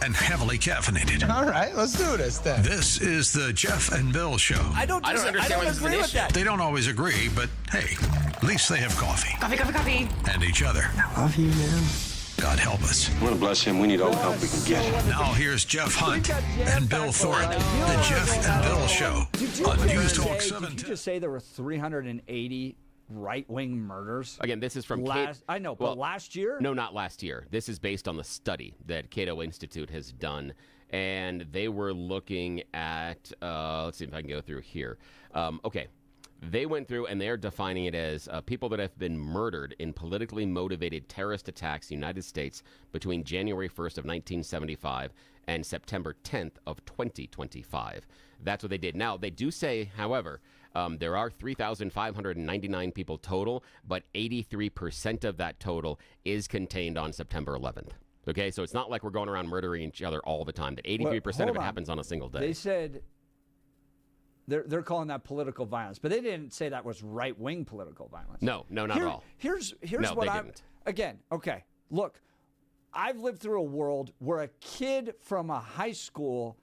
and heavily caffeinated. All right, let's do this then. This is the Jeff and Bill Show. I don't understand what's the issue. They don't always agree, but hey, at least they have coffee. Coffee. And each other. I love you, man. God help us. I want to bless him. We need all the help we can get. Now here's Jeff Hunt and Bill Thorpe. The Jeff and Bill Show on News Talk 710. Did you just say there were 380 right-wing murders? Again, this is from I know, but last year? No, not last year. This is based on the study that Cato Institute has done, and they were looking at, let's see if I can go through here. Okay. They went through, and they're defining it as people that have been murdered in politically motivated terrorist attacks in the United States between January 1st of 1975 and September 10th of 2025. That's what they did. Now, they do say, however, there are 3,599 people total, but 83% of that total is contained on September 11th. Okay, so it's not like we're going around murdering each other all the time. That 83% of it happens on a single day. They said they're calling that political violence, but they didn't say that was right-wing political violence. No, not at all. Here's no, what they I'm... didn't. Again, okay, look, I've lived through a world where a kid from a high school,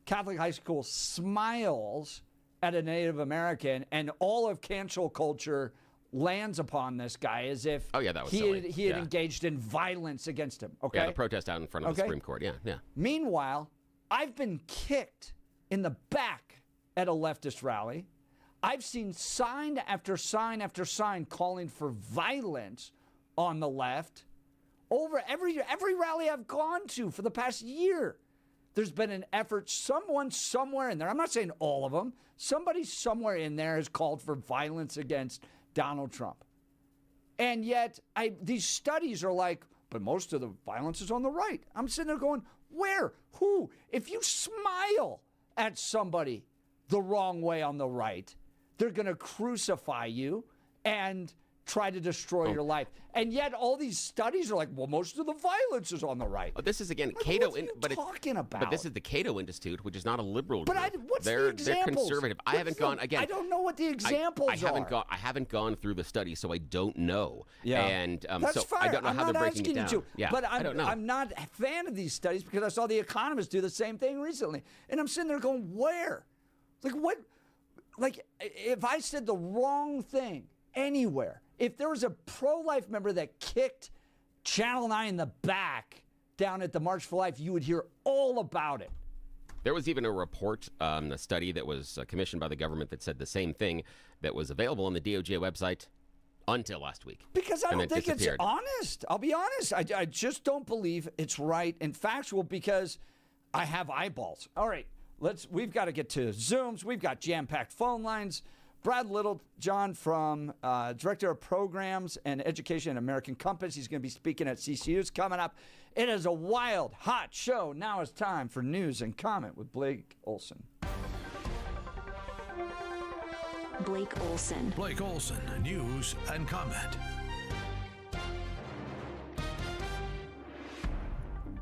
Catholic high school, smiles at a Native American, and all of cancel culture lands upon this guy as if that was he had engaged in violence against him. Okay, yeah, the protest out in front of the Supreme Court. Yeah. Meanwhile, I've been kicked in the back at a leftist rally. I've seen sign after sign after sign calling for violence on the left over every rally I've gone to for the past year. There's been an effort, someone somewhere in there, I'm not saying all of them, somebody somewhere in there has called for violence against Donald Trump. And yet, these studies are like, but most of the violence is on the right. I'm sitting there going, where? Who? If you smile at somebody the wrong way on the right, they're going to crucify you and try to destroy your life. And yet all these studies are like, well, most of the violence is on the right. This is, again, like, Cato... What are you talking about? But this is the Cato Institute, which is not a liberal group. But what's they're, the examples? They're conservative. I haven't gone... Again, I don't know what the examples are. I haven't gone through the study, so I don't know. Yeah. And That's so fair. I don't know how they're breaking it down. You to. Yeah, but I don't know. I'm not a fan of these studies because I saw The Economist do the same thing recently. And I'm sitting there going, where? Like, what? Like, if I said the wrong thing anywhere, if there was a pro-life member that kicked Channel 9 in the back down at the March for Life, you would hear all about it. There was even a report, a study that was commissioned by the government that said the same thing that was available on the DOJ website until last week. Because I don't think it's honest. I'll be honest. I just don't believe it's right and factual because I have eyeballs. All right, we've got to get to Zooms. We've got jam-packed phone lines. Brad Littlejohn from Director of Programs and Education at American Compass. He's going to be speaking at CCU's coming up. It is a wild, hot show. Now it's time for News and Comment with Blake Olson. Blake Olson. Blake Olson, News and Comment.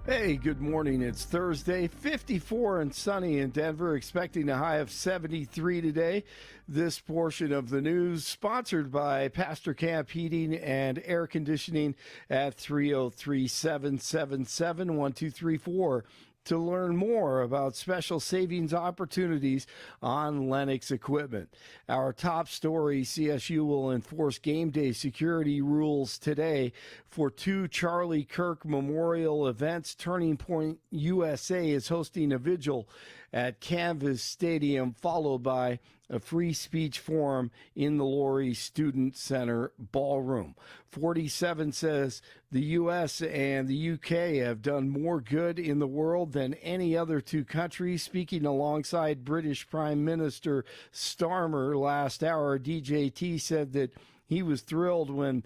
Hey, good morning. It's Thursday, 54 and sunny in Denver, expecting a high of 73 today. This portion of the news sponsored by Pastor Camp Heating and Air Conditioning at 303-777-1234. To learn more about special savings opportunities on Lennox equipment. Our top story, CSU will enforce game day security rules today for 2 Charlie Kirk memorial events. Turning Point USA is hosting a vigil at Canvas Stadium, followed by a free speech forum in the Laurie Student Center ballroom. 47 says the U.S. and the U.K. have done more good in the world than any other 2 countries. Speaking alongside British Prime Minister Starmer last hour, DJT said that he was thrilled when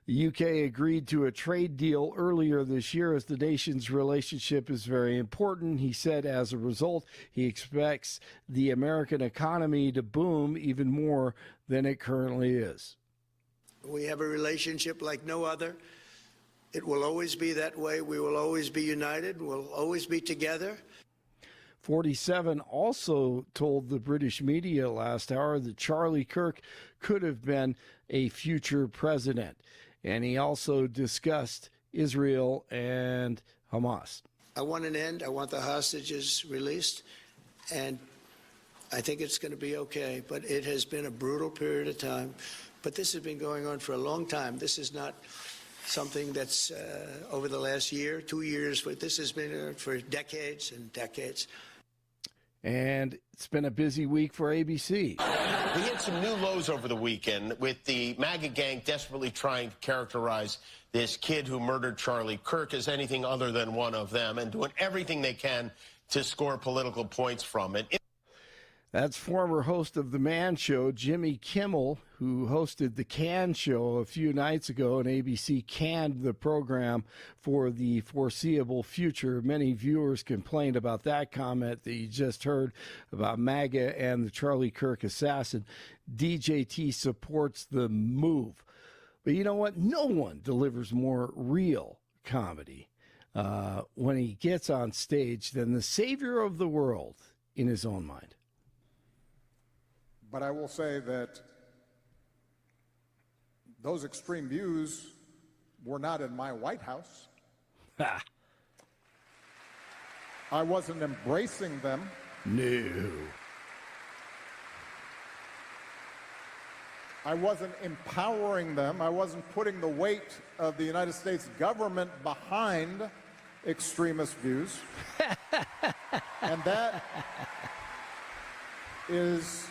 the UK agreed to a trade deal earlier this year as the nation's relationship is very important. He said as a result, he expects the American economy to boom even more than it currently is. We have a relationship like no other. It will always be that way. We will always be united. We'll always be together. 47 also told the British media last hour that Charlie Kirk could have been a future president. And he also discussed Israel and Hamas. I want an end. I want the hostages released. And I think it's going to be okay. But it has been a brutal period of time. But this has been going on for a long time. This is not something that's over the last year, 2 years, but this has been for decades and decades. And it's been a busy week for ABC. We hit some new lows over the weekend with the MAGA gang desperately trying to characterize this kid who murdered Charlie Kirk as anything other than one of them and doing everything they can to score political points from it. That's former host of The Man Show, Jimmy Kimmel, who hosted The Can Show a few nights ago, and ABC canned the program for the foreseeable future. Many viewers complained about that comment that you just heard about MAGA and the Charlie Kirk assassin. DJT supports the move. But you know what? No one delivers more real comedy when he gets on stage than the savior of the world in his own mind. But I will say that those extreme views were not in my White House. I wasn't embracing them. No. I wasn't empowering them. I wasn't putting the weight of the United States government behind extremist views. And that is...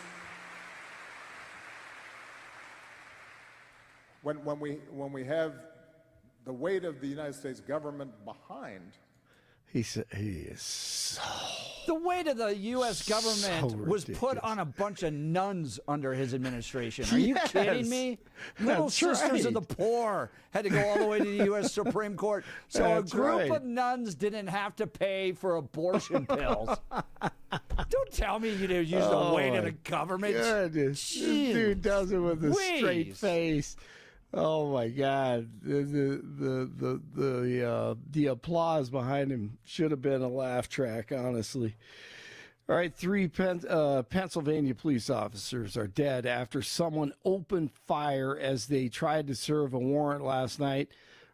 When we have the weight of the United States government behind, he is so... The weight of the U.S. government was ridiculous. put on a bunch of nuns under his administration. Are you kidding me? Little That's Sisters of right. the Poor had to go all the way to the U.S. Supreme Court. So That's a group right. of nuns didn't have to pay for abortion pills. Don't tell me you didn't use the weight of the government. Goodness. This dude does it with a straight Whiz. face. Oh my God! The applause behind him should have been a laugh track, honestly. All right, 3 Pennsylvania police officers are dead after someone opened fire as they tried to serve a warrant last night.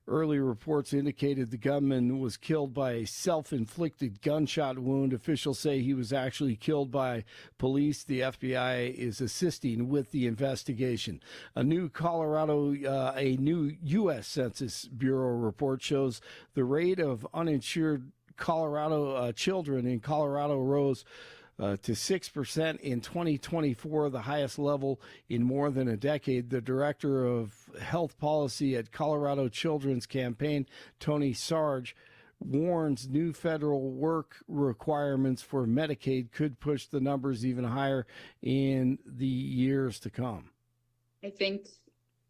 Early reports indicated the gunman was killed by a self-inflicted gunshot wound. Officials say he was actually killed by police. The FBI is assisting with the investigation. A new U.S. Census Bureau report shows the rate of uninsured Colorado children in Colorado rose to 6% in 2024, the highest level in more than a decade. The director of health policy at Colorado Children's Campaign, Tony Sarge, warns new federal work requirements for Medicaid could push the numbers even higher in the years to come. I think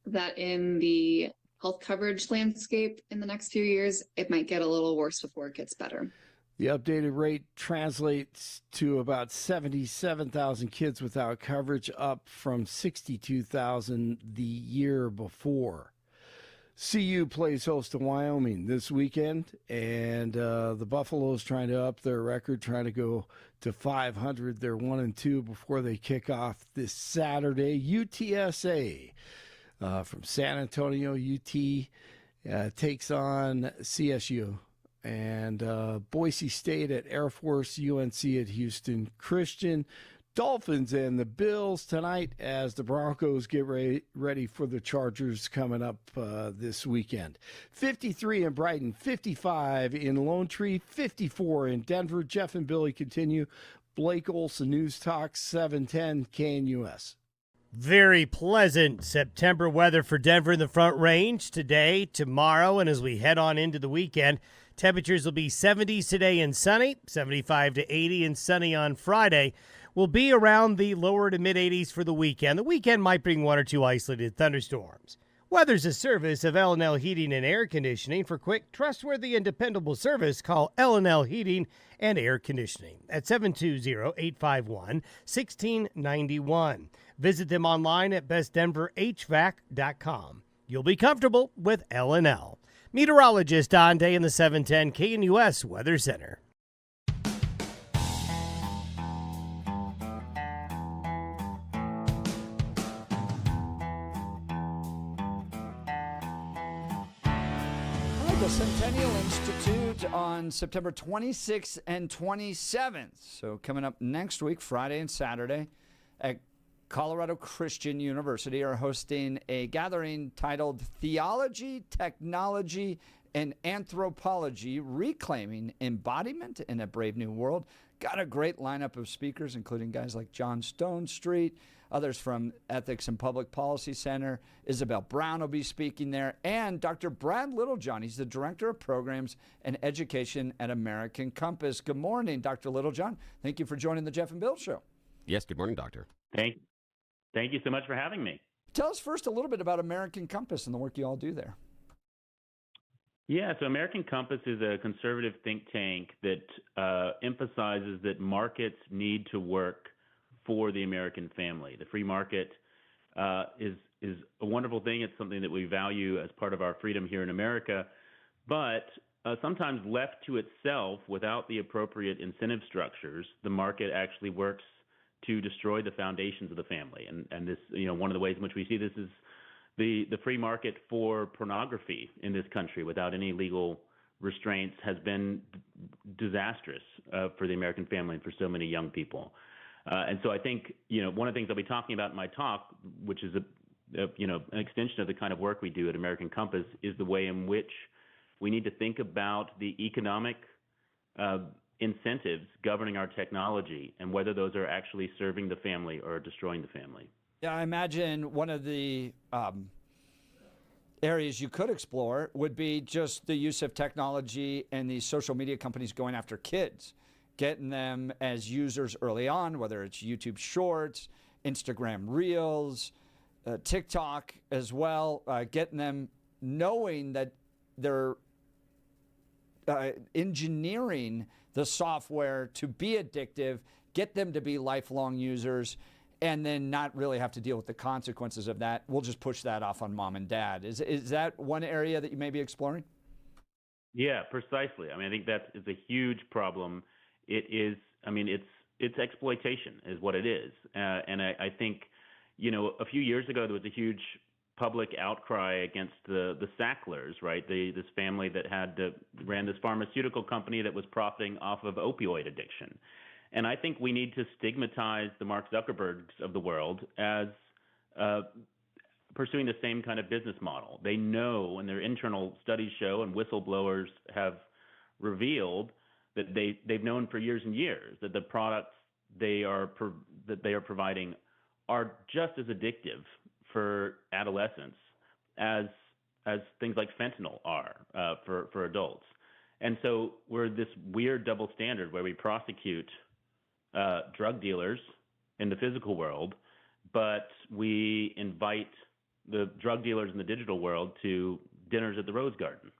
that in the health coverage landscape in the next few years, it might get a little worse before it gets better. The updated rate translates to about 77,000 kids without coverage, up from 62,000 the year before. CU plays host to Wyoming this weekend, and the Buffaloes trying to up their record, trying to go to 500. They're 1-2 before they kick off this Saturday. UTSA from San Antonio, UT takes on CSU. And Boise State at Air Force, UNC at Houston Christian. Dolphins and the Bills tonight as the Broncos get ready for the Chargers coming up this weekend. 53 in Brighton, 55 in Lone Tree, 54 in Denver. Jeff and Billy continue. Blake Olson, News Talk, 710 KNUS. Very pleasant September weather for Denver in the Front Range today, tomorrow, and as we head on into the weekend. Temperatures will be 70s today and sunny, 75 to 80 and sunny on Friday. Will be around the lower to mid-80s for the weekend. The weekend might bring 1 or 2 isolated thunderstorms. Weather's a service of L&L Heating and Air Conditioning. For quick, trustworthy, and dependable service, call L&L Heating and Air Conditioning at 720-851-1691. Visit them online at bestdenverhvac.com. You'll be comfortable with L&L. Meteorologist Don Day in the 710 KNUS Weather Center. The Centennial Institute on September 26th and 27th. So coming up next week, Friday and Saturday, at Colorado Christian University are hosting a gathering titled Theology, Technology, and Anthropology, Reclaiming Embodiment in a Brave New World. Got a great lineup of speakers, including guys like John Stonestreet, others from Ethics and Public Policy Center. Isabel Brown will be speaking there, and Dr. Brad Littlejohn. He's the Director of Programs and Education at American Compass. Good morning, Dr. Littlejohn. Thank you for joining the Jeff and Bill Show. Yes, good morning, Doctor. Thank you so much for having me. Tell us first a little bit about American Compass and the work you all do there. Yeah, so American Compass is a conservative think tank that emphasizes that markets need to work for the American family. The free market is a wonderful thing. It's something that we value as part of our freedom here in America, but sometimes left to itself without the appropriate incentive structures, the market actually works to destroy the foundations of the family. And this, one of the ways in which we see this is the free market for pornography in this country without any legal restraints has been disastrous for the American family and for so many young people. And so I think, one of the things I'll be talking about in my talk, which is an extension of the kind of work we do at American Compass, is the way in which we need to think about the economic incentives governing our technology and whether those are actually serving the family or destroying the family. Yeah, I imagine one of the areas you could explore would be just the use of technology and these social media companies going after kids, getting them as users early on, whether it's YouTube Shorts, Instagram Reels, TikTok as well, getting them knowing that they're engineering the software to be addictive, get them to be lifelong users, and then not really have to deal with the consequences of that. We'll just push that off on mom and dad. Is that one area that you may be exploring? Yeah, precisely. I think that is a huge problem. It is, it's exploitation is what it is. And I think, a few years ago, there was a huge public outcry against the Sacklers, right? This family that ran this pharmaceutical company that was profiting off of opioid addiction. And I think we need to stigmatize the Mark Zuckerbergs of the world as pursuing the same kind of business model. They know, and their internal studies show, and whistleblowers have revealed that they've known for years and years that the products they are providing are just as addictive for adolescents as things like fentanyl are for adults. And so we're this weird double standard where we prosecute drug dealers in the physical world, but we invite the drug dealers in the digital world to dinners at the Rose Garden.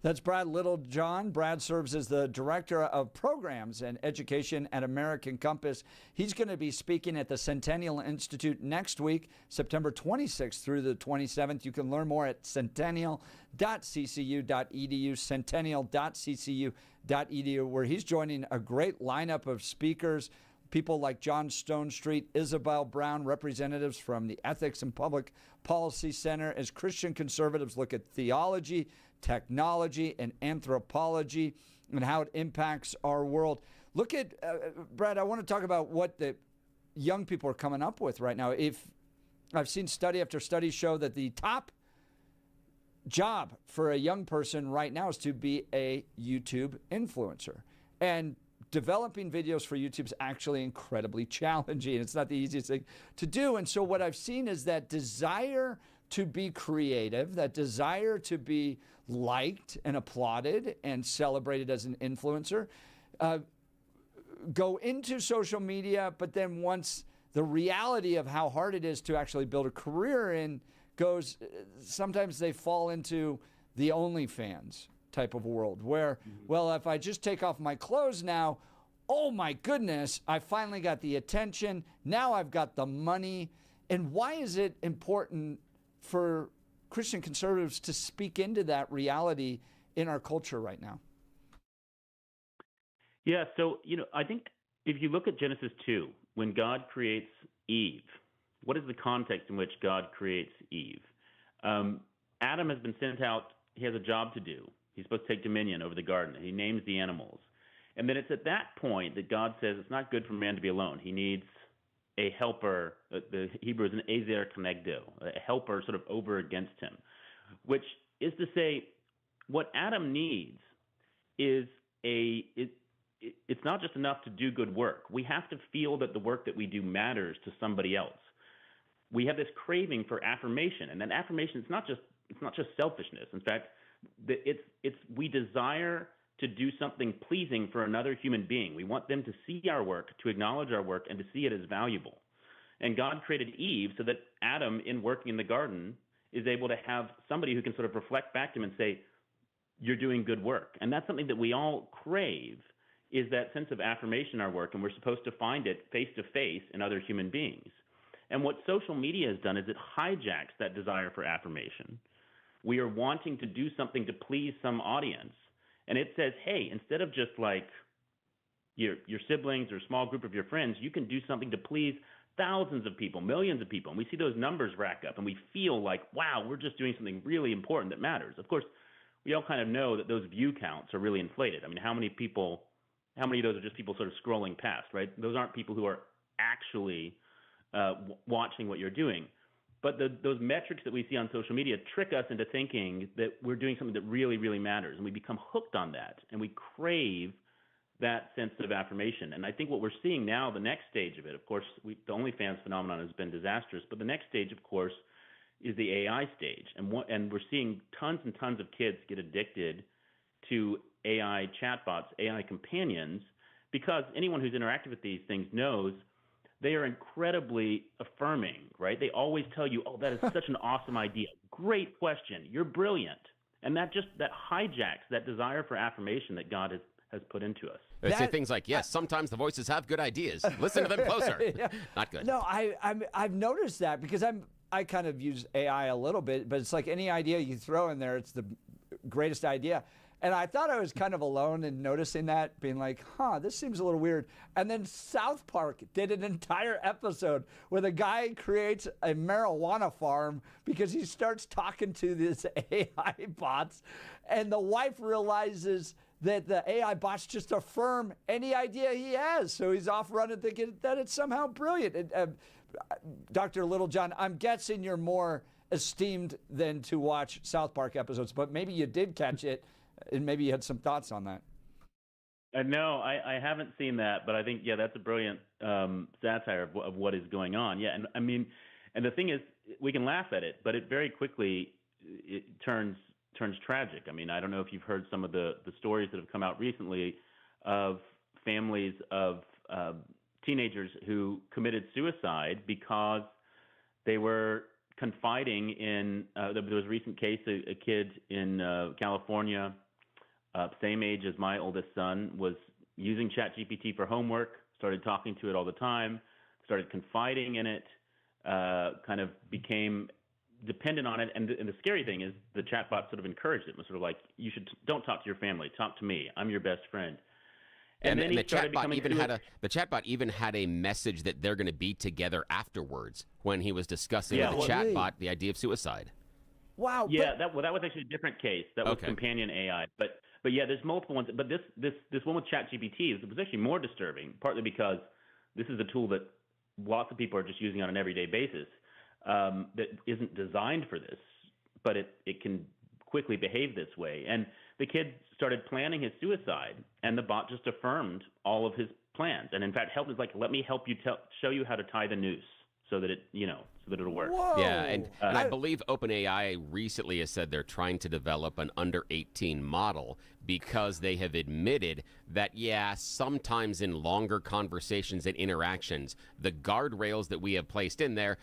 That's Brad Littlejohn. Brad serves as the Director of Programs and Education at American Compass. He's going to be speaking at the Centennial Institute next week, September 26th through the 27th. You can learn more at centennial.ccu.edu, centennial.ccu.edu, where he's joining a great lineup of speakers, people like John Stonestreet, Isabel Brown, representatives from the Ethics and Public Policy Center, as Christian conservatives look at theology, technology, and anthropology and how it impacts our world. Look at, Brad, I want to talk about what the young people are coming up with right now. If I've seen study after study show that the top job for a young person right now is to be a YouTube influencer. And developing videos for YouTube is actually incredibly challenging. It's not the easiest thing to do. And so what I've seen is that desire to be creative, that desire to be liked and applauded and celebrated as an influencer, go into social media, but then once the reality of how hard it is to actually build a career in goes, sometimes they fall into the OnlyFans type of world where, well, if I just take off my clothes now, oh my goodness, I finally got the attention. Now I've got the money. And why is it important for Christian conservatives to speak into that reality in our culture right now? Yeah, so, I think if you look at Genesis 2, when God creates Eve, what is the context in which God creates Eve? Adam has been sent out. he has a job to do. He's supposed to take dominion over the garden. He names the animals. And then it's at that point that God says it's not good for man to be alone. He needs a helper. The Hebrew is an ezer kenegdo, a helper sort of over against him, which is to say what Adam needs is it's not just enough to do good work. We have to feel that the work that we do matters to somebody else. We have this craving for affirmation, and that affirmation it's not just selfishness. In fact, we desire to do something pleasing for another human being. We want them to see our work, to acknowledge our work, and to see it as valuable. And God created Eve so that Adam, in working in the garden, is able to have somebody who can sort of reflect back to him and say, you're doing good work. And that's something that we all crave, is that sense of affirmation in our work, and we're supposed to find it face-to-face in other human beings. And what social media has done is it hijacks that desire for affirmation. We are wanting to do something to please some audience, and it says, hey, instead of just like your siblings or a small group of your friends, you can do something to please thousands of people, millions of people. And we see those numbers rack up, and we feel like, wow, we're just doing something really important that matters. Of course, we all kind of know that those view counts are really inflated. I mean, how many of those are just people sort of scrolling past, right? Those aren't people who are actually watching what you're doing. But those metrics that we see on social media trick us into thinking that we're doing something that really, really matters. And we become hooked on that. And we crave that sense of affirmation. And I think what we're seeing now, the next stage of it, of course, the OnlyFans phenomenon has been disastrous. But the next stage, of course, is the AI stage. And we're seeing tons and tons of kids get addicted to AI chatbots, AI companions, because anyone who's interacted with these things knows they are incredibly affirming, right? They always tell you, oh, that is such an awesome idea. Great question. You're brilliant. And that hijacks that desire for affirmation that God has put into us. They say things like, yes, sometimes the voices have good ideas. Listen to them closer. Yeah. Not good. No, I've noticed that because I kind of use AI a little bit, but it's like any idea you throw in there, it's the greatest idea. And I thought I was kind of alone in noticing that, being like, this seems a little weird. And then South Park did an entire episode where the guy creates a marijuana farm because he starts talking to this AI bots. And the wife realizes that the AI bots just affirm any idea he has. So he's off running thinking that it's somehow brilliant. Dr. Littlejohn, I'm guessing you're more esteemed than to watch South Park episodes, but maybe you did catch it. And maybe you had some thoughts on that. No, I haven't seen that, but I think, that's a brilliant satire of what is going on. Yeah, and I mean, and the thing is, we can laugh at it, but it very quickly turns tragic. I mean, I don't know if you've heard some of the stories that have come out recently of families of teenagers who committed suicide because they were confiding in, there was a recent case, a kid in California, same age as my oldest son, was using ChatGPT for homework, started talking to it all the time, started confiding in it, kind of became dependent on it. And the scary thing is the chatbot sort of encouraged it. It was sort of like, don't talk to your family, talk to me. I'm your best friend. And then the chatbot even had a message that they're going to be together afterwards when he was discussing with the chatbot the idea of suicide. Wow. Yeah, that was actually a different case. That was companion AI. But yeah, there's multiple ones. But this one with ChatGPT was actually more disturbing, partly because this is a tool that lots of people are just using on an everyday basis that isn't designed for this, but it can quickly behave this way. And the kid started planning his suicide, and the bot just affirmed all of his plans. And in fact, helped is like, let me help you show you how to tie the noose so that it'll work. Whoa. Yeah, and I believe OpenAI recently has said they're trying to develop an under 18 model because they have admitted that, sometimes in longer conversations and interactions, the guardrails that we have placed in there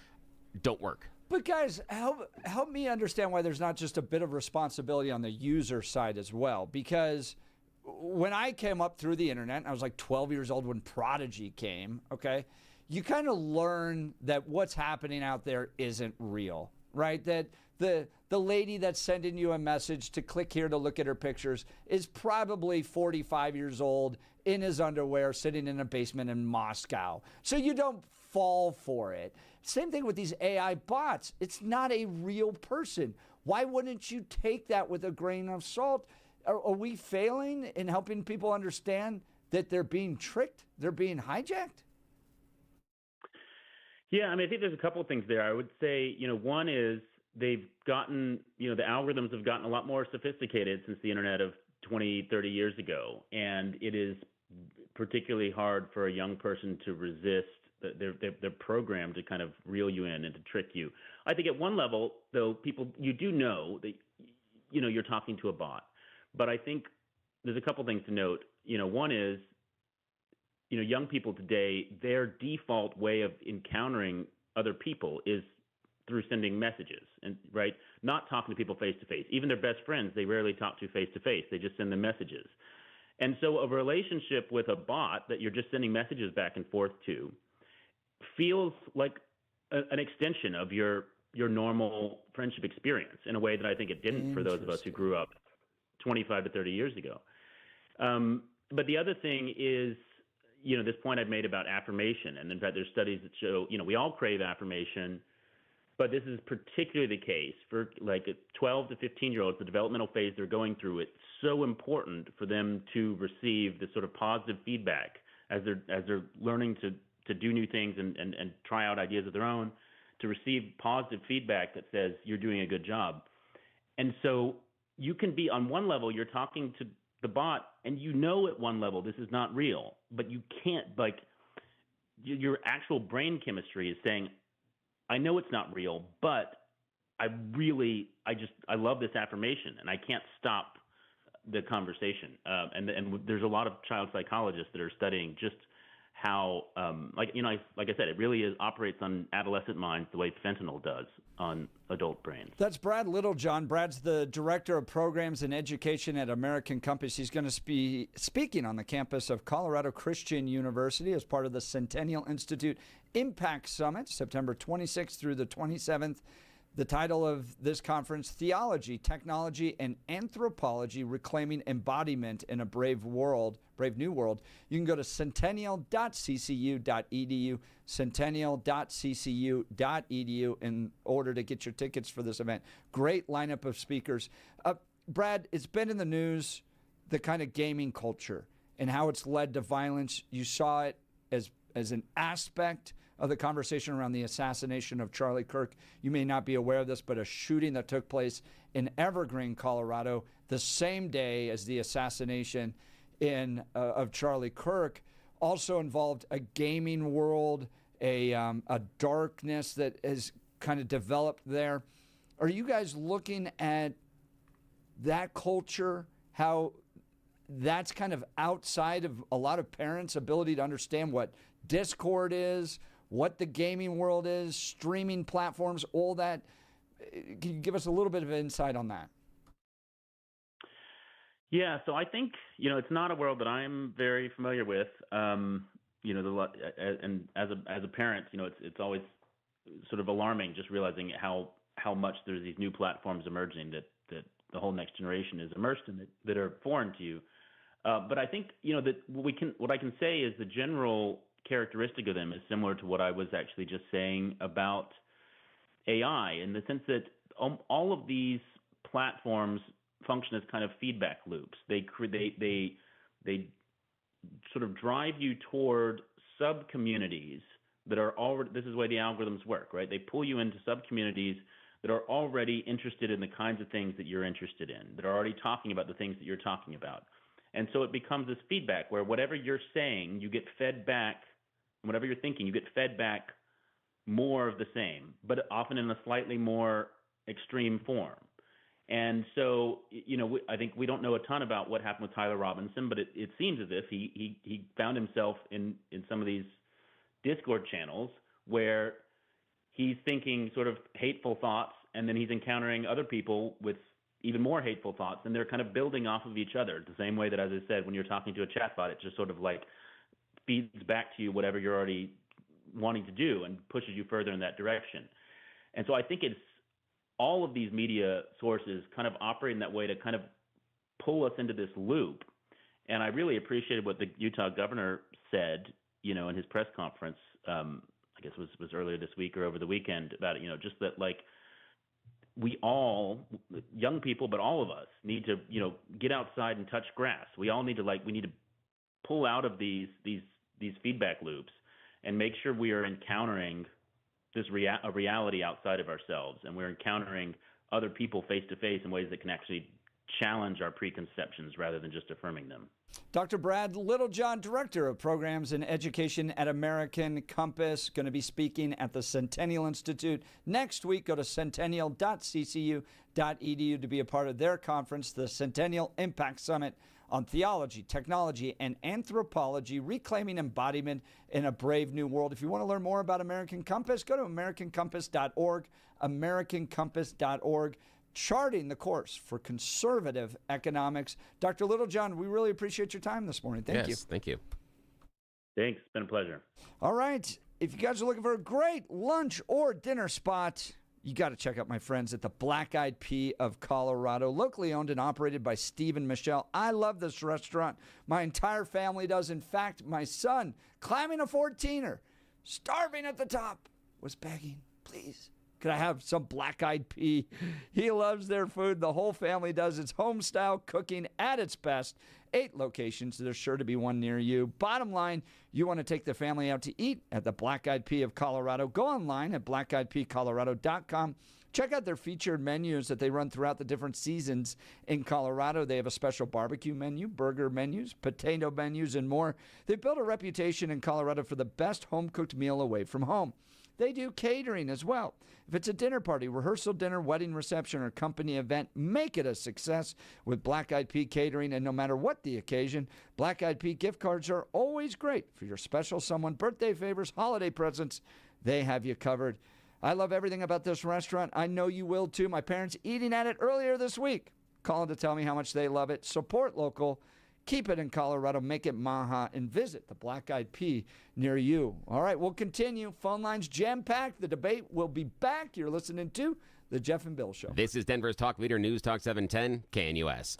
don't work. But guys, help me understand why there's not just a bit of responsibility on the user side as well. Because when I came up through the internet, I was like 12 years old when Prodigy came, okay? You kind of learn that what's happening out there isn't real, right? That the lady that's sending you a message to click here to look at her pictures is probably 45 years old in his underwear sitting in a basement in Moscow. So you don't fall for it. Same thing with these AI bots. It's not a real person. Why wouldn't you take that with a grain of salt? Are we failing in helping people understand that they're being tricked, they're being hijacked? Yeah, I mean, I think there's a couple of things there. I would say, one is they've gotten, the algorithms have gotten a lot more sophisticated since the internet of 20, 30 years ago. And it is particularly hard for a young person to resist. They're programmed to kind of reel you in and to trick you. I think at one level, though, you do know that, you're talking to a bot. But I think there's a couple things to note. One is, young people today, their default way of encountering other people is through sending messages, and right, not talking to people face to face. Even their best friends, they rarely talk to face to face. They just send them messages. And so a relationship with a bot that you're just sending messages back and forth to feels like an extension of your normal friendship experience in a way that I think it didn't for those of us who grew up 25 to 30 years ago. But the other thing is, this point I've made about affirmation. And in fact, there's studies that show, we all crave affirmation, but this is particularly the case for like 12 to 15-year-olds, the developmental phase they're going through. It's so important for them to receive this sort of positive feedback as they're learning to do new things and try out ideas of their own, to receive positive feedback that says you're doing a good job. And so you can be, on one level, you're talking to the bot, and at one level this is not real, but you can't, your actual brain chemistry is saying, I know it's not real, but I love this affirmation, and I can't stop the conversation. And there's a lot of child psychologists that are studying just how, like I said, it really operates on adolescent minds the way fentanyl does on adult brains. That's Brad Littlejohn. Brad's the Director of Programs and Education at American Compass. He's going to be speaking on the campus of Colorado Christian University as part of the Centennial Institute Impact Summit, September 26th through the 27th. The title of this conference, Theology, Technology, and Anthropology, Reclaiming Embodiment in a Brave New World. You can go to centennial.ccu.edu, centennial.ccu.edu in order to get your tickets for this event. Great lineup of speakers. Brad, it's been in the news, the kind of gaming culture and how it's led to violence. You saw it as an aspect of the conversation around the assassination of Charlie Kirk. You may not be aware of this, but a shooting that took place in Evergreen, Colorado, the same day as the assassination of Charlie Kirk, also involved a gaming world, a darkness that has kind of developed there. Are you guys looking at that culture, how that's kind of outside of a lot of parents' ability to understand what Discord is, what the gaming world is, streaming platforms, all that? Can you give us a little bit of insight on that? Yeah, so I think, it's not a world that I'm very familiar with. And as a parent, it's always sort of alarming just realizing how much there's these new platforms emerging that the whole next generation is immersed in that are foreign to you. But I think, that what I can say is the general characteristic of them is similar to what I was actually just saying about AI, in the sense that all of these platforms function as kind of feedback loops. They sort of drive you toward sub-communities that are already, this is the way the algorithms work, right? They pull you into sub-communities that are already interested in the kinds of things that you're interested in, that are already talking about the things that you're talking about. And so it becomes this feedback where whatever you're saying, you get fed back, whatever you're thinking, you get fed back more of the same, but often in a slightly more extreme form. And so, I think we don't know a ton about what happened with Tyler Robinson, but it seems as if he found himself in some of these Discord channels where he's thinking sort of hateful thoughts, and then he's encountering other people with even more hateful thoughts, and they're kind of building off of each other. The same way that, as I said, when you're talking to a chatbot, it just sort of like feeds back to you whatever you're already wanting to do and pushes you further in that direction. And so I think it's all of these media sources kind of operate in that way to kind of pull us into this loop. And I really appreciated what the Utah governor said, in his press conference, I guess was earlier this week or over the weekend, about it, just that, like, we all, young people, but all of us need to, get outside and touch grass. We all need to we need to pull out of these feedback loops and make sure we are encountering a reality outside of ourselves, and we're encountering other people face to face in ways that can actually challenge our preconceptions rather than just affirming them. Dr. Brad Littlejohn, Director of Programs and Education at American Compass, going to be speaking at the Centennial Institute next week. Go to centennial.ccu.edu to be a part of their conference, the Centennial Impact Summit on Theology, Technology, and Anthropology, Reclaiming Embodiment in a Brave New World. If you want to learn more about American Compass, go to americancompass.org, americancompass.org. Charting the course for conservative economics. Dr. Littlejohn, we really appreciate your time this morning. Thank you. Thank you. Thanks. It's been a pleasure. All right. If you guys are looking for a great lunch or dinner spot, you got to check out my friends at the Black Eyed Pea of Colorado, locally owned and operated by Steve and Michelle. I love this restaurant. My entire family does. In fact, my son, climbing a 14er, starving at the top, was begging, please, could I have some black-eyed pea? He loves their food. The whole family does. It's home-style cooking at its best. 8 locations. There's sure to be one near you. Bottom line, you want to take the family out to eat at the Black Eyed Pea of Colorado. Go online at blackeyedpeacolorado.com. Check out their featured menus that they run throughout the different seasons in Colorado. They have a special barbecue menu, burger menus, potato menus, and more. They've built a reputation in Colorado for the best home-cooked meal away from home. They do catering as well. If it's a dinner party, rehearsal dinner, wedding reception, or company event, make it a success with Black Eyed Pea Catering. And no matter what the occasion, Black Eyed Pea gift cards are always great for your special someone, birthday favors, holiday presents. They have you covered. I love everything about this restaurant. I know you will too. My parents eating at it earlier this week, calling to tell me how much they love it. Support local. Keep it in Colorado, make it Maha, and visit the Black Eyed Pea near you. All right, we'll continue. Phone lines jam-packed. The debate will be back. You're listening to The Jeff and Bill Show. This is Denver's Talk Leader, News Talk 710, KNUS.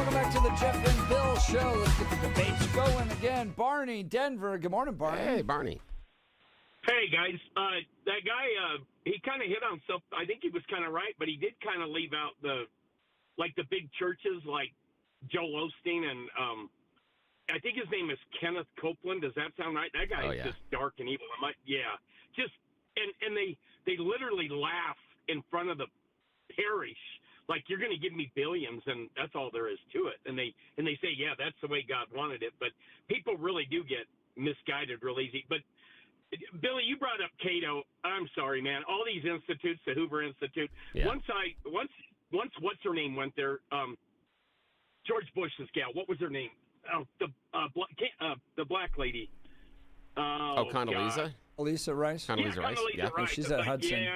Welcome back to the Jeff and Bill Show. Let's get the debates going again. Barney, Denver. Good morning, Barney. Hey, Barney. Hey, guys. That guy, he kind of hit on something. I think he was kind of right, but he did kind of leave out the big churches like Joel Osteen and I think his name is Kenneth Copeland. Does that sound right? That guy is just dark and evil. And they literally laugh in front of the parish like, you're going to give me billions, and that's all there is to it. And they say, yeah, that's the way God wanted it. But people really do get misguided real easy. But Billy, you brought up Cato. I'm sorry, man. All these institutes, the Hoover Institute. Yeah. Once what's her name went there. George Bush's gal. What was her name? Oh, the black lady. Condoleezza? Elisa Rice? Condoleezza Rice? Yeah. Oh, she's at Hudson.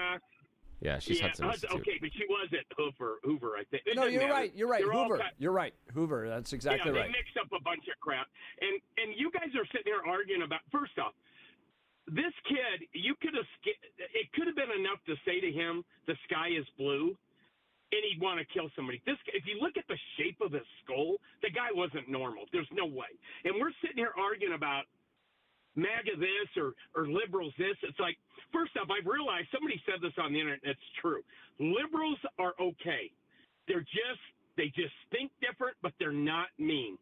Yeah, she's Hudson Institute. Okay, but she was at Hoover, I think. No, you're right. You're right. Hoover. You're right. Hoover. That's exactly right. They mixed up a bunch of crap. And you guys are sitting there arguing about, first off, this kid, it could have been enough to say to him, the sky is blue, and he'd want to kill somebody. If you look at the shape of his skull, the guy wasn't normal. There's no way. And we're sitting here arguing about MAGA this or liberals this. It's like, first off, I've realized somebody said this on the internet, and it's true. Liberals are okay. They just think different, but they're not mean.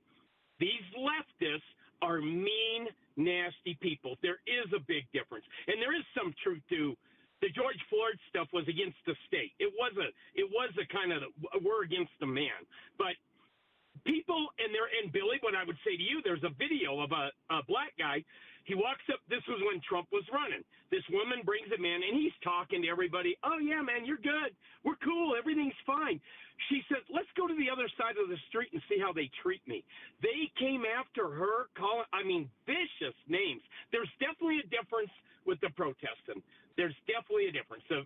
These leftists are mean, nasty people. There is a big difference. And there is some truth to the George Floyd stuff was against the state. It was a kind of, we're against the man. But people, and Billy, what I would say to you, there's a video of a black guy. He walks up. This was when Trump was running. This woman brings him in, and he's talking to everybody. Oh, yeah, man, you're good. We're cool. Everything's fine. She says, let's go to the other side of the street and see how they treat me. They came after her, vicious names. There's definitely a difference with the protesting. There's definitely a difference. The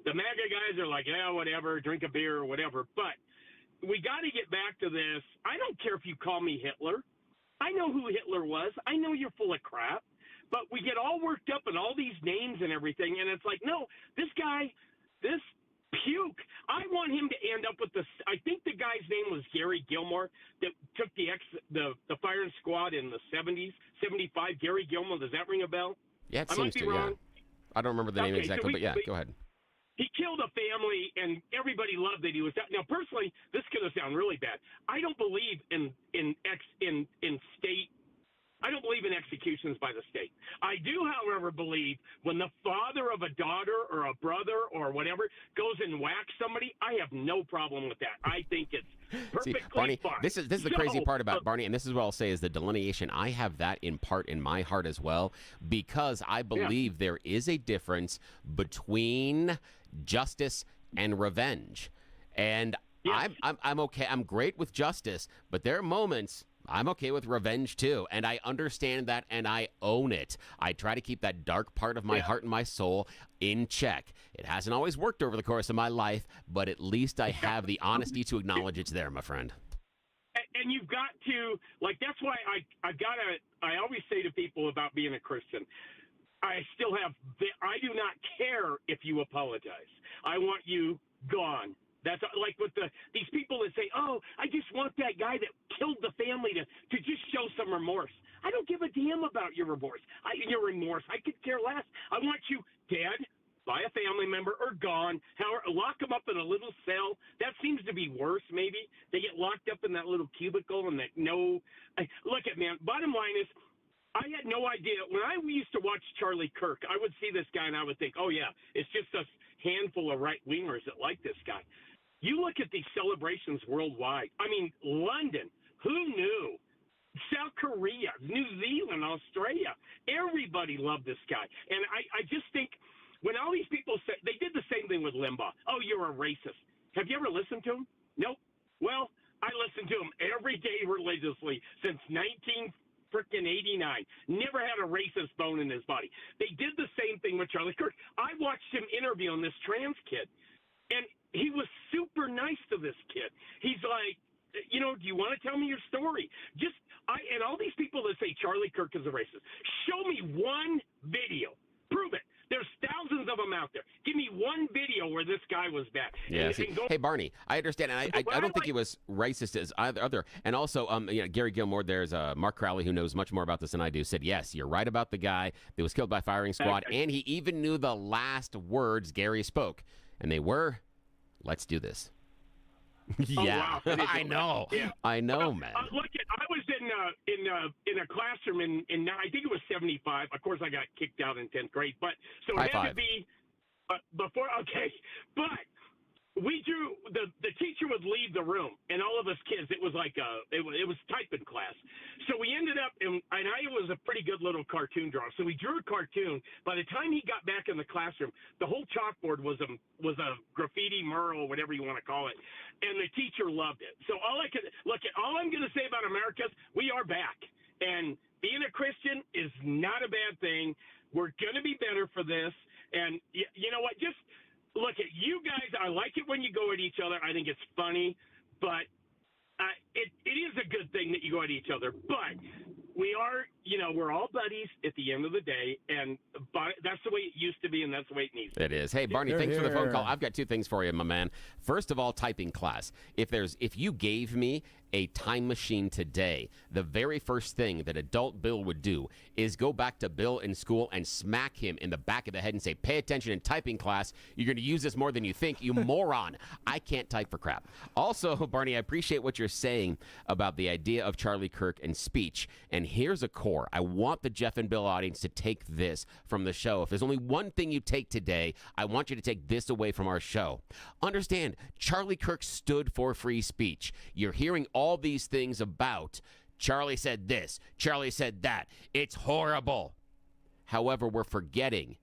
MAGA guys are like, yeah, whatever, drink a beer or whatever. But we got to get back to this. I don't care if you call me Hitler. I know who Hitler was. I know you're full of crap. But we get all worked up in all these names and everything, and it's like, no, this guy, this puke, I want him to end up with I think the guy's name was Gary Gilmore that took the firing squad in the 70s, 75. Gary Gilmore, does that ring a bell? Yeah, it seems to, yeah. I don't remember the name exactly, but yeah, go ahead. He killed a family, and everybody loved that he was that. Now, personally, this is going to sound really bad. I don't believe in state. I don't believe in executions by the state. I do, however, believe when the father of a daughter or a brother or whatever goes and whacks somebody, I have no problem with that. I think it's perfectly Barney, fine. this is the crazy part about Barney, and this is what I'll say is the delineation. I have that in part in my heart as well, because I believe there is a difference between justice and revenge. And I'm okay. I'm great with justice, but there are moments I'm okay with revenge too, and I understand that, and I own it. I try to keep that dark part of my heart and my soul in check. It hasn't always worked over the course of my life, but at least I have the honesty to acknowledge it's there, my friend. And you've got to, that's why I always say to people about being a Christian, I do not care if you apologize. I want you gone. That's like with these people that say, oh, I just want that guy that killed the family to just show some remorse. I don't give a damn about your remorse. Your remorse. I could care less. I want you dead by a family member or gone. Lock them up in a little cell. That seems to be worse, maybe. They get locked up in that little cubicle and look at, man, bottom line is, I had no idea. When I used to watch Charlie Kirk, I would see this guy and I would think, oh, yeah, it's just a handful of right-wingers that like this guy. You look at these celebrations worldwide. I mean, London, who knew? South Korea, New Zealand, Australia. Everybody loved this guy. And I just think when all these people say, they did the same thing with Limbaugh. Oh, you're a racist. Have you ever listened to him? Nope. Well, I listen to him every day religiously since 1989. Never had a racist bone in his body. They did the same thing with Charlie Kirk. I watched him interviewing this trans kid, and he was super nice to this kid. He's like, do you want to tell me your story? And all these people that say Charlie Kirk is a racist, show me one video. Prove it. There's thousands thousands of them out there. Give me one video where this guy was bad. Yeah. And- See, and go- hey, Barney, I understand, and I don't think he was racist as other. And also, Gary Gilmore, there's Mark Crowley, who knows much more about this than I do, said, yes, you're right about the guy that was killed by firing squad, and he even knew the last words Gary spoke, and they were, "Let's do this." Yeah, Oh, wow. I know. Yeah. I know, man. Look, I was in a classroom in I think it was 75. Of course, I got kicked out in 10th grade, but so High it had five. to be before. Okay, but we drew the teacher would leave the room, and all of us kids. It was like it was typing class. So we ended up, and I was a pretty good little cartoon drawer. So we drew a cartoon. By the time he got back in the classroom, the whole chalkboard was a graffiti mural, whatever you want to call it, and the teacher loved it. So all I'm going to say about America is we are back, and being a Christian is not a bad thing. We're going to be better for this, and you know what? Just look at you guys. I like it when you go at each other. I think it's funny, but it is a good thing that you go at each other. But we are, we're all buddies at the end of the day, and that's the way it used to be, and that's the way it needs to be. It is. Hey, Barney, thanks for the phone call. I've got two things for you, my man. First of all, typing class. If you gave me a time machine today, the very first thing that adult Bill would do is go back to Bill in school and smack him in the back of the head and say, pay attention in typing class. You're going to use this more than you think, you moron. I can't type for crap. Also, Barney, I appreciate what you're saying about the idea of Charlie Kirk and speech. And here's a core. I want the Jeff and Bill audience to take this from the show. If there's only one thing you take today, I want you to take this away from our show. Understand, Charlie Kirk stood for free speech. You're hearing all these things about Charlie said this, Charlie said that. It's horrible. However, we're forgetting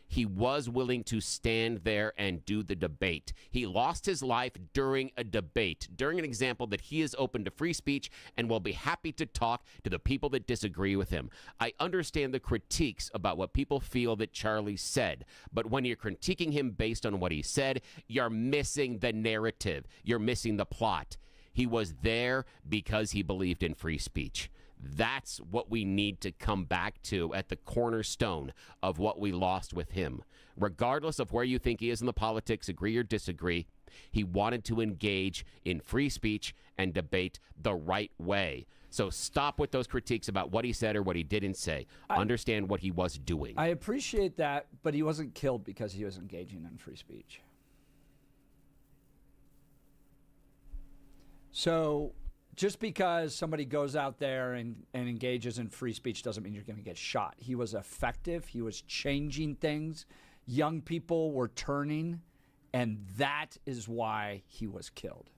he was willing to stand there and do the debate. He lost his life during a debate, during an example that he is open to free speech and will be happy to talk to the people that disagree with him. I understand the critiques about what people feel that Charlie said, but when you're critiquing him based on what he said, you're missing the narrative. You're missing the plot. He was there because he believed in free speech. That's what we need to come back to at the cornerstone of what we lost with him. Regardless of where you think he is in the politics, agree or disagree, he wanted to engage in free speech and debate the right way. So stop with those critiques about what he said or what he didn't say. Understand what he was doing. I appreciate that, but he wasn't killed because he was engaging in free speech. So just because somebody goes out there and engages in free speech doesn't mean you're going to get shot. He was effective. He was changing things. Young people were turning, and that is why he was killed.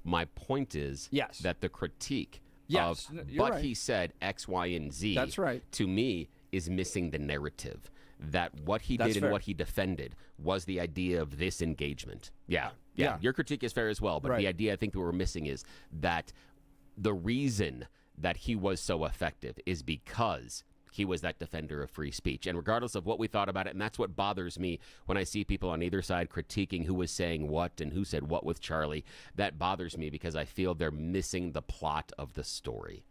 My point is that the critique of you're he said X, Y, and Z, that's right, to me is missing the narrative. That what he did and what he defended was the idea of this engagement. Yeah. Your critique is fair as well, but the idea I think that we're missing is that the reason that he was so effective is because he was that defender of free speech. And regardless of what we thought about it, and that's what bothers me when I see people on either side critiquing who was saying what and who said what with Charlie, that bothers me because I feel they're missing the plot of the story.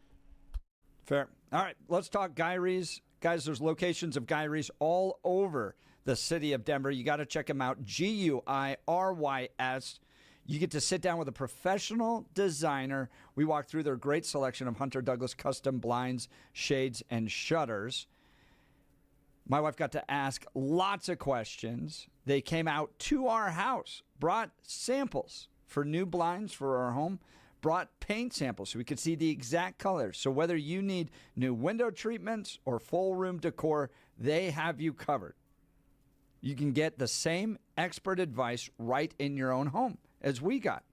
Fair. All right, let's talk Guyries. Guys, there's locations of Guyries all over the city of Denver. You got to check them out. Guirys. You get to sit down with a professional designer. We walk through their great selection of Hunter Douglas custom blinds, shades, and shutters. My wife got to ask lots of questions. They came out to our house, brought samples for new blinds for our home, brought paint samples so we could see the exact colors. So whether you need new window treatments or full room decor, they have you covered. You can get the same expert advice right in your own home as we got.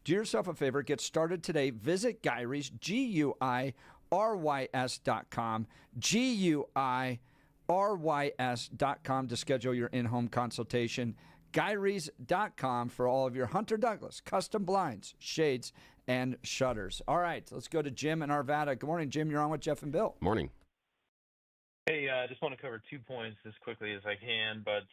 Do yourself a favor. Get started today. Visit Guyries, GUIRYS.com, GUIRYS.com to schedule your in-home consultation. Guyries.com for all of your Hunter Douglas custom blinds, shades, and shutters. All right, let's go to Jim in Arvada. Good morning, Jim. You're on with Jeff and Bill. Morning. Hey, I just want to cover 2 points as quickly as I can. But,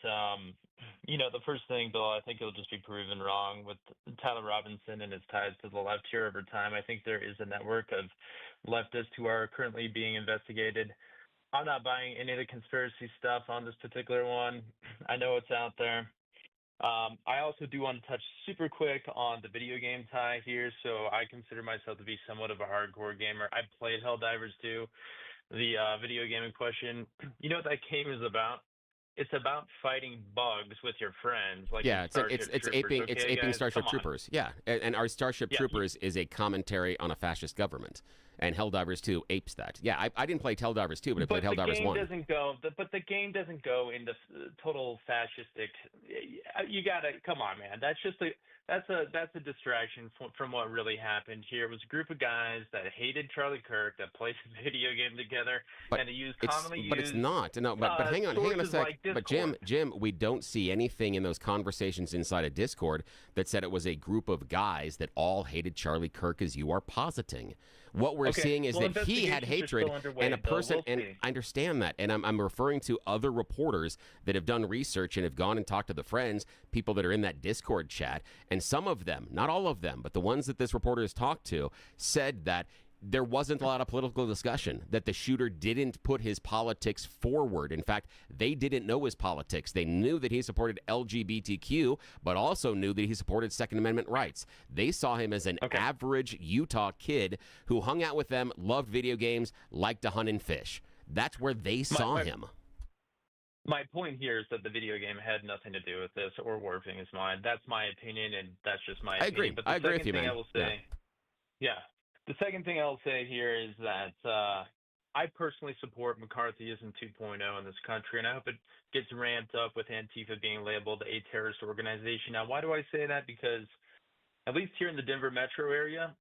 the first thing, Bill, I think it'll just be proven wrong with Tyler Robinson and his ties to the left here over time. I think there is a network of leftists who are currently being investigated I'm not buying any of the conspiracy stuff on this particular one. I know it's out there. I also do want to touch super quick on the video game tie here. So I consider myself to be somewhat of a hardcore gamer. I played Helldivers 2, the video game in question. You know what that game is about? It's about fighting bugs with your friends. Like Yeah, it's aping guys? Starship Come on. Troopers. Yeah, and our Starship Troopers is a commentary on a fascist government, and Helldivers 2 apes that. Yeah, I didn't play Helldivers 2, but I played Helldivers 1. But the game doesn't go into total fascistic. You gotta come on, man. That's a distraction from what really happened here. It was a group of guys that hated Charlie Kirk that played a video game together, and they used commonly used. But it's not. No, but hang on a sec. Like but Jim, we don't see anything in those conversations inside of Discord that said it was a group of guys that all hated Charlie Kirk as you are positing. What we're seeing is that he had hatred and a person, and I understand that. And I'm referring to other reporters that have done research and have gone and talked to the friends, people that are in that Discord chat. And some of them, not all of them, but the ones that this reporter has talked to, said that there wasn't a lot of political discussion, that the shooter didn't put his politics forward. In fact, they didn't know his politics. They knew that he supported LGBTQ, but also knew that he supported Second Amendment rights. They saw him as an average Utah kid who hung out with them, loved video games, liked to hunt and fish. That's where they saw him. My point here is that the video game had nothing to do with this or warping his mind. That's my opinion, and that's just my opinion. Agree. But the I agree second with you, thing man. I will say, the second thing I'll say here is that I personally support McCarthyism 2.0 in this country, and I hope it gets ramped up with Antifa being labeled a terrorist organization. Now, why do I say that? Because at least here in the Denver metro area,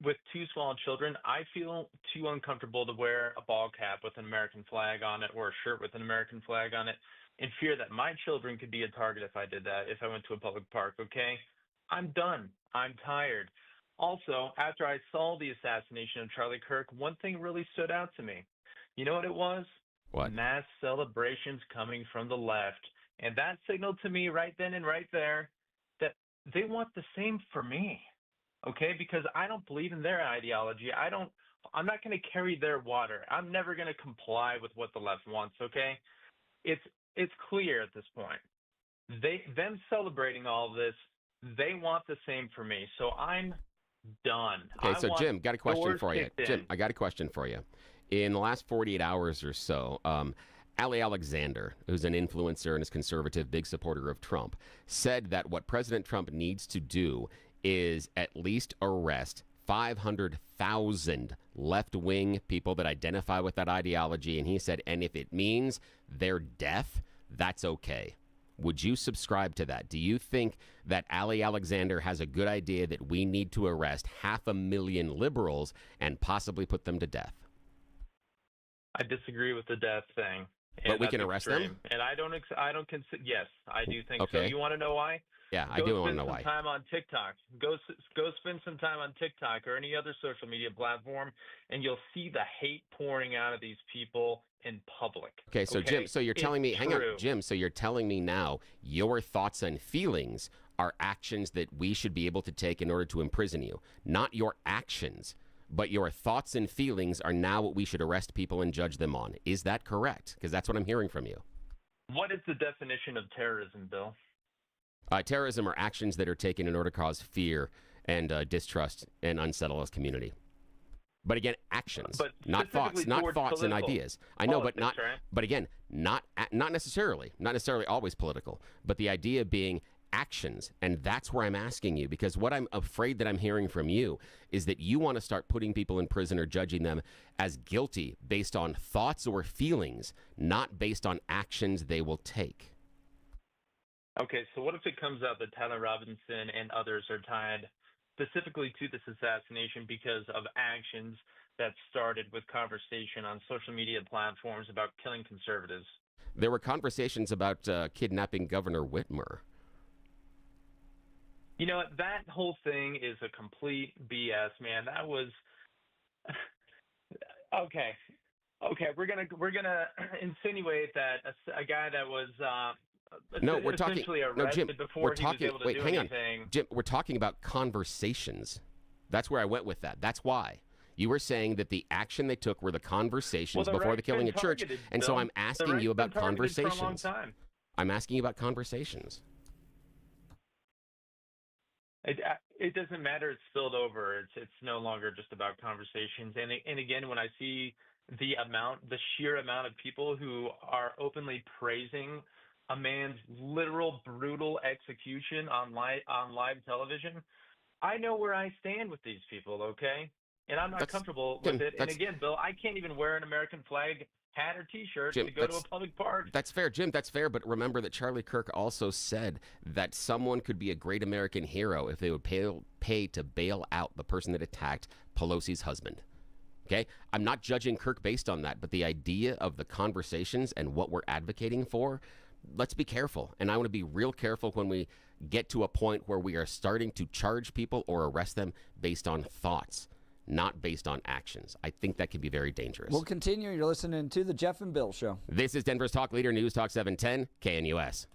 with two small children, I feel too uncomfortable to wear a ball cap with an American flag on it or a shirt with an American flag on it, in fear that my children could be a target if I did that, if I went to a public park, okay? I'm done. I'm tired. Also, after I saw the assassination of Charlie Kirk, one thing really stood out to me. You know what it was? What? Mass celebrations coming from the left. And that signaled to me right then and right there that they want the same for me, okay? Because I don't believe in their ideology. I'm not going to carry their water. I'm never going to comply with what the left wants, okay? It's clear at this point. Them celebrating all of this, they want the same for me. So I'm done. Okay, so Jim, got a question for you. Jim, I got a question for you. In the last 48 hours or so, Ali Alexander, who's an influencer and is conservative, big supporter of Trump, said that what President Trump needs to do is at least arrest 500,000 left-wing people that identify with that ideology. And he said, and if it means their death, that's okay. Would you subscribe to that? Do you think that Ali Alexander has a good idea that we need to arrest 500,000 liberals and possibly put them to death? I disagree with the death thing. But we can arrest them? And I don't consider. Yes, I do think so. Okay. You want to know why? Yeah, I do want to know why. Go spend some time on TikTok. Go spend some time on TikTok or any other social media platform, and you'll see the hate pouring out of these people in public. Okay, so Jim, so you're telling me, hang on, Jim, so you're telling me now your thoughts and feelings are actions that we should be able to take in order to imprison you. Not your actions, but your thoughts and feelings are now what we should arrest people and judge them on. Is that correct? Because that's what I'm hearing from you. What is the definition of terrorism, Bill? Terrorism are actions that are taken in order to cause fear and distrust and unsettle a community. But again, actions, not thoughts and ideas. I know, but not. Right? But again, not necessarily always political. But the idea being actions, and that's where I'm asking you, because what I'm afraid that I'm hearing from you is that you want to start putting people in prison or judging them as guilty based on thoughts or feelings, not based on actions they will take. Okay, so what if it comes out that Tyler Robinson and others are tied specifically to this assassination because of actions that started with conversation on social media platforms about killing conservatives? There were conversations about kidnapping Governor Whitmer. You know what? That whole thing is a complete BS, man. That was okay. We're gonna insinuate that a guy that was no, we're talking. No, Jim, we're talking. Wait, hang on, Jim. We're talking about conversations. That's where I went with that. That's why You were saying that the action they took were the conversations Well, the before the right's killing been at church. targeted, And so Bill. I'm The asking right's you about been targeted for a long conversations. time. I'm asking you about conversations. It doesn't matter. It's spilled over. It's no longer just about conversations. And again, when I see the sheer amount of people who are openly praising a man's literal brutal execution on live television, I know where I stand with these people. Okay, and I'm not comfortable with it. And again, Bill, I can't even wear an American flag hat or T-shirt Jim, to go to a public park. That's fair, Jim. That's fair. But remember that Charlie Kirk also said that someone could be a great American hero if they would pay to bail out the person that attacked Pelosi's husband. Okay? I'm not judging Kirk based on that, but the idea of the conversations and what we're advocating for, let's be careful. And I want to be real careful when we get to a point where we are starting to charge people or arrest them based on thoughts, not based on actions. I think that can be very dangerous. We'll continue. You're listening to The Jeff and Bill Show. This is Denver's Talk Leader, News Talk 710, KNUS.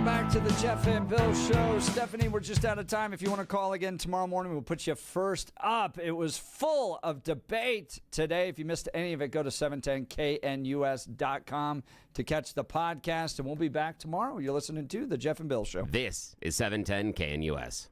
Back to the Jeff and Bill Show. Stephanie, we're just out of time. If you want to call again tomorrow morning, we'll put you first up. It was full of debate today. If you missed any of it, go to 710knus.com to catch the podcast, and we'll be back tomorrow. You're listening to the Jeff and Bill Show. This is 710 KNUS.